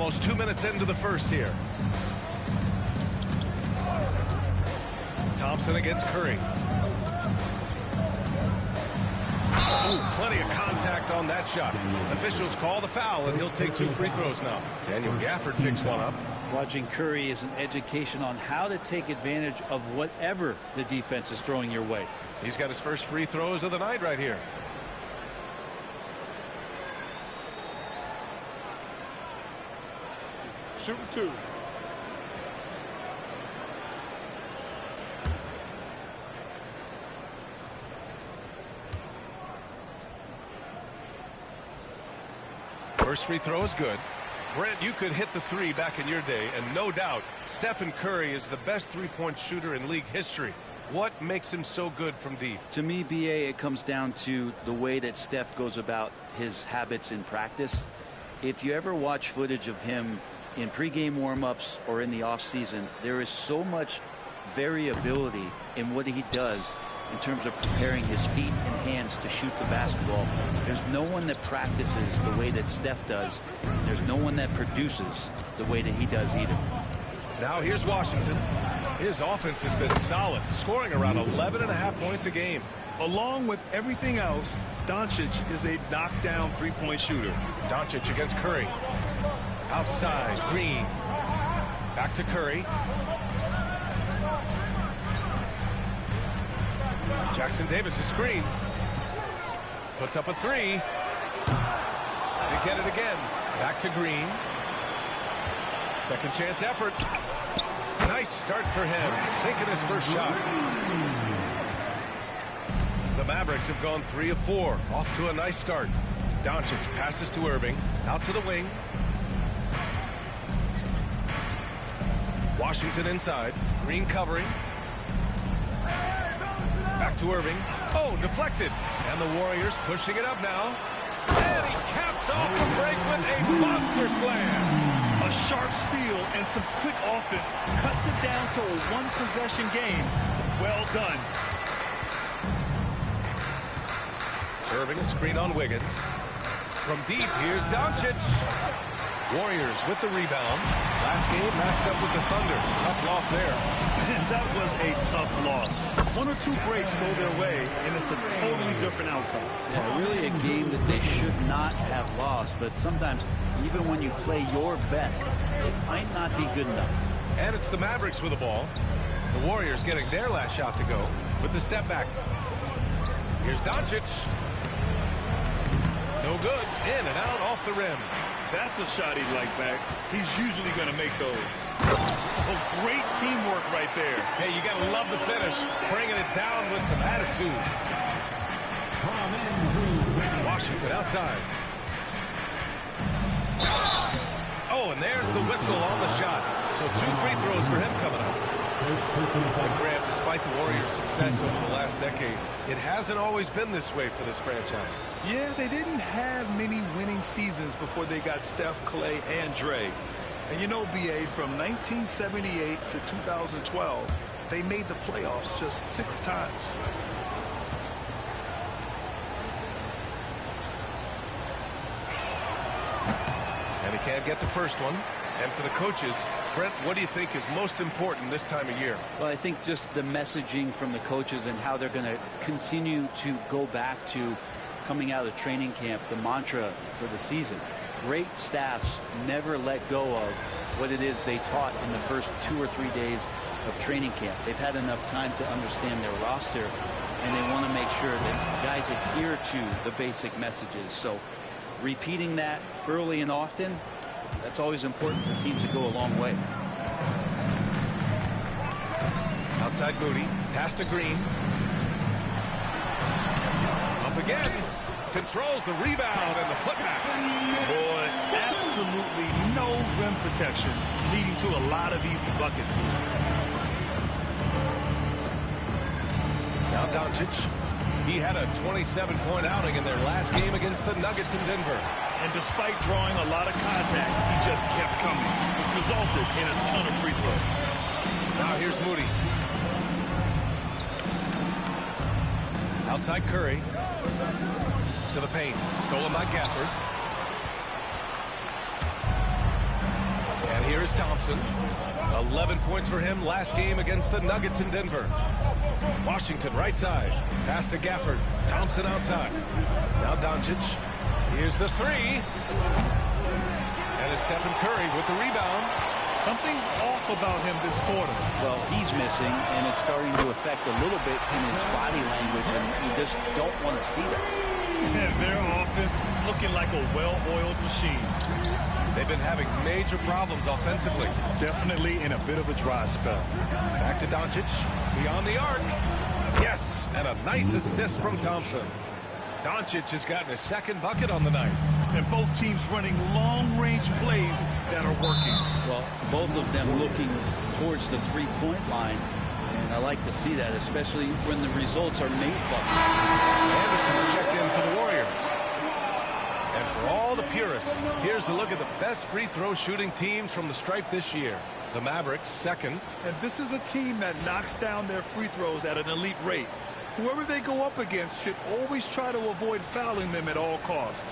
Almost 2 minutes into the first here. Thompson against Curry. Ooh, plenty of contact on that shot. Officials call the foul, and he'll take 2 free throws now. Daniel Gafford picks one up. Watching Curry is an education on how to take advantage of whatever the defense is throwing your way. He's got his first free throws of the night right here. Shooting 2. First free throw is good. Brent, you could hit the 3 back in your day, and no doubt Stephen Curry is the best three-point shooter in league history. What makes him so good from deep? To me, BA, it comes down to the way that Steph goes about his habits in practice. If you ever watch footage of him in pregame warm-ups or in the off-season, there is so much variability in what he does in terms of preparing his feet and hands to shoot the basketball. There's no one that practices the way that Steph does. There's no one that produces the way that he does either. Now here's Washington. His offense has been solid, scoring around 11.5 points a game. Along with everything else, Doncic is a knockdown three-point shooter. Doncic against Curry. Outside, Green. Back to Curry. Jackson Davis' screen. Puts up a 3. They get it again. Back to Green. Second chance effort. Nice start for him. Sinking his first shot. The Mavericks have gone 3 of 4. Off to a nice start. Doncic passes to Irving. Out to the wing. Washington inside. Green covering. Back to Irving. Oh, deflected. And the Warriors pushing it up now. And he caps off the break with a monster slam. A sharp steal and some quick offense cuts it down to a one-possession game. Well done. Irving a screen on Wiggins. From deep, here's Doncic. Warriors with the rebound. Last game matched up with the Thunder. Tough loss there. That was a tough loss. 1 or 2 breaks go their way, and it's a totally different outcome. Yeah, really a game that they should not have lost, but sometimes even when you play your best, it might not be good enough. And it's the Mavericks with the ball. The Warriors getting their last shot to go with the step back. Here's Doncic. No good. In and out off the rim. That's a shot he'd like back. He's usually going to make those. Oh, great teamwork right there. Hey, you got to love the finish. Bringing it down with some attitude. Washington outside. Oh, and there's the whistle on the shot. So 2 free throws for him coming up. And Graham, despite the Warriors' success over the last decade, it hasn't always been this way for this franchise. Yeah, they didn't have many winning seasons before they got Steph, Clay, and Dre. And you know, BA, from 1978 to 2012, they made the playoffs just 6 times. And he can't get the first one. And for the coaches, Brent, what do you think is most important this time of year? Well, I think just the messaging from the coaches and how they're going to continue to go back to coming out of training camp, the mantra for the season. Great staffs never let go of what it is they taught in the first 2 or 3 days of training camp. They've had enough time to understand their roster, and they want to make sure that guys adhere to the basic messages. So repeating that early and often, that's always important for teams to go a long way. Outside Moody, pass to Green. Up again. Controls the rebound and the putback. Boy, absolutely no rim protection, leading to a lot of easy buckets here. Now Doncic. He had a 27-point outing in their last game against the Nuggets in Denver. And despite drawing a lot of contact, he just kept coming, which resulted in a ton of free throws. Now here's Moody. Outside Curry. To the paint. Stolen by Gafford. Here's Thompson. 11 points for him last game against the Nuggets in Denver. Washington right side. Pass to Gafford. Thompson outside. Now Doncic. Here's the three. And it's Stephen Curry with the rebound. Something's off about him this quarter. Well, he's missing, and it's starting to affect a little bit in his body language, and you just don't want to see that. And their offense looking like a well-oiled machine. They've been having major problems offensively. Definitely in a bit of a dry spell. Back to Doncic. Beyond the arc. Yes, and a nice assist from Thompson. Doncic has gotten his second bucket on the night. And both teams running long-range plays that are working. Well, both of them looking towards the three-point line. And I like to see that, especially when the results are made buckets. Anderson checked in for the Warriors. And for all the purists, here's a look at the best free throw shooting teams from the stripe this year. The Mavericks, second. And this is a team that knocks down their free throws at an elite rate. Whoever they go up against should always try to avoid fouling them at all costs.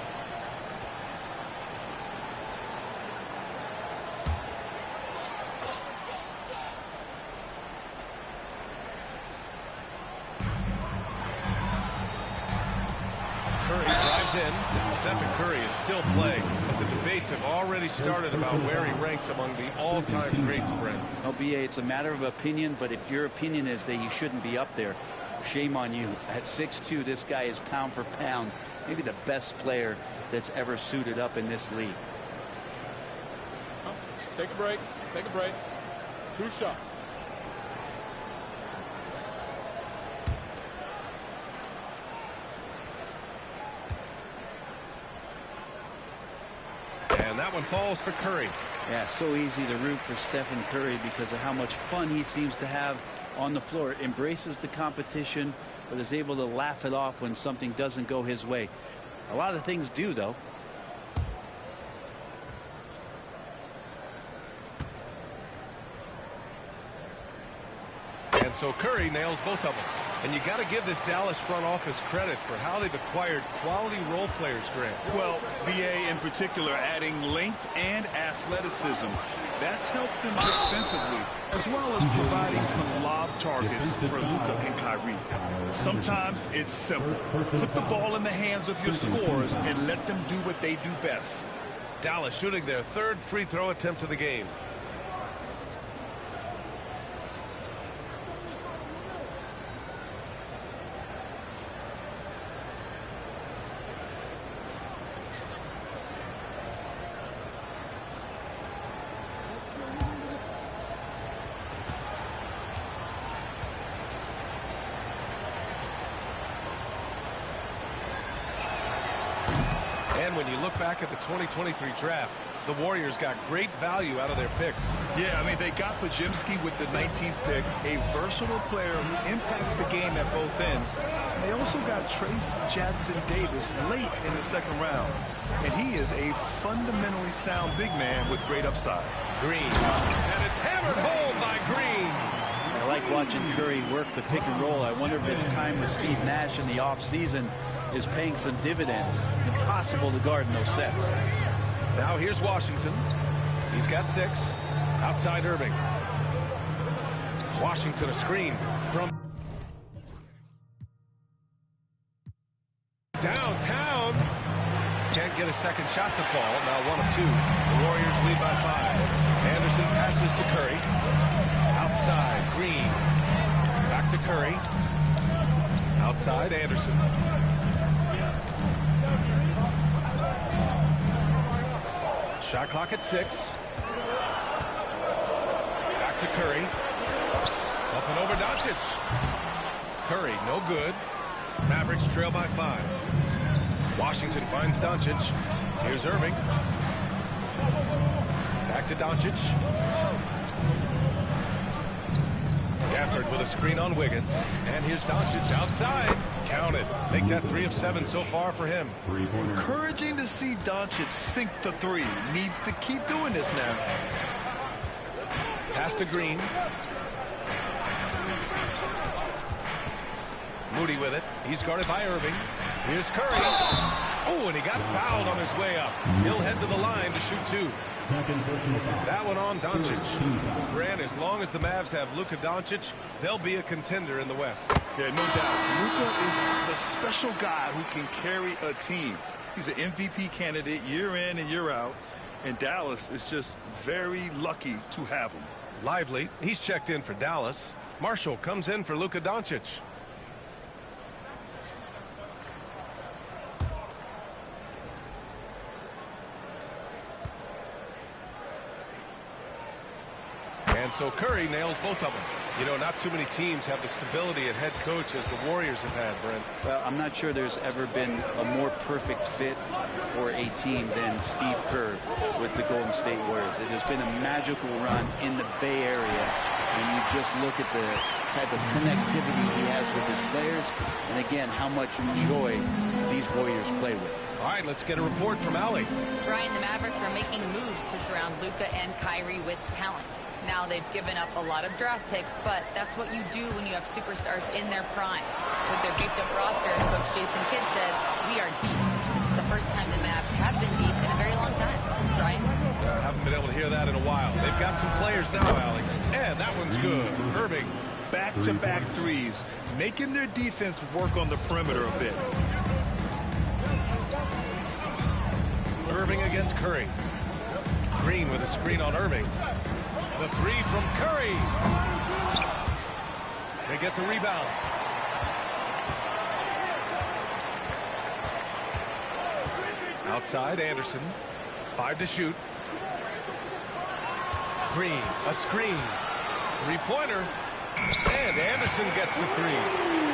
Curry drives in. Stephen Curry is still playing, but the debates have already started about where he ranks among the all-time greats, Brent. BA, it's a matter of opinion, but if your opinion is that he shouldn't be up there, shame on you. At 6'2", this guy is pound for pound, maybe the best player that's ever suited up in this league. Take a break. Take a break. 2 shots. And that one falls for Curry. Yeah, so easy to root for Stephen Curry because of how much fun he seems to have on the floor. Embraces the competition, but is able to laugh it off when something doesn't go his way. A lot of things do, though. And so Curry nails both of them. And you got to give this Dallas front office credit for how they've acquired quality role players, Grant. Well, BA in particular adding length and athleticism. That's helped them defensively, as well as providing some lob targets for Luka and Kyrie. Sometimes it's simple. Put the ball in the hands of your scorers and let them do what they do best. Dallas shooting their third free throw attempt of the game. And when you look back at the 2023 draft, the Warriors got great value out of their picks. Yeah, I mean, they got Podziemski with the 19th pick, a versatile player who impacts the game at both ends. And they also got Trace Jackson-Davis late in the second round. And he is a fundamentally sound big man with great upside. Green. And it's hammered home by Green. I like watching Curry work the pick and roll. I wonder if his time with Steve Nash in the offseason is paying some dividends. Impossible to guard in those sets. Now here's Washington. He's got 6. Outside Irving. Washington a screen from downtown. Can't get a second shot to fall. Now 1 of 2. The Warriors lead by 5. Anderson passes to Curry. Outside Green. Back to Curry. Outside Anderson. Shot clock at 6. Back to Curry. Up and over Doncic. Curry, no good. Mavericks trail by 5. Washington finds Doncic. Here's Irving. Back to Doncic. Gafford with a screen on Wiggins. And here's Doncic outside. Counted. Make that 3 of 7 so far for him. Encouraging to see Doncic sink the 3. Needs to keep doing this now. Pass to Green. Moody with it. He's guarded by Irving. Here's Curry. Oh, and he got fouled on his way up. He'll head to the line to shoot 2. That one on Doncic. Grant, as long as the Mavs have Luka Doncic, they'll be a contender in the West. Yeah, no doubt. Luka is the special guy who can carry a team. He's an MVP candidate year in and year out. And Dallas is just very lucky to have him. Lively, he's checked in for Dallas. Marshall comes in for Luka Doncic. And so Curry nails both of them. You know, not too many teams have the stability at head coach as the Warriors have had, Brent. Well, I'm not sure there's ever been a more perfect fit for a team than Steve Kerr with the Golden State Warriors. It has been a magical run in the Bay Area, and you just look at the type of connectivity he has with his players, and again, how much joy these Warriors play with. All right, let's get a report from Allie. Brian, the Mavericks are making moves to surround Luka and Kyrie with talent. Now they've given up a lot of draft picks, but that's what you do when you have superstars in their prime. With their beefed-up roster, Coach Jason Kidd says, we are deep. This is the first time the Mavs have been deep in a very long time. Brian? I haven't been able to hear that in a while. They've got some players now, Allie. And that one's good. Irving. Back-to-back threes, making their defense work on the perimeter a bit. Irving against Curry. Green with a screen on Irving. The three from Curry. They get the rebound. Outside, Anderson. 5 to shoot. Green, a screen. Three-pointer. And Anderson gets the three.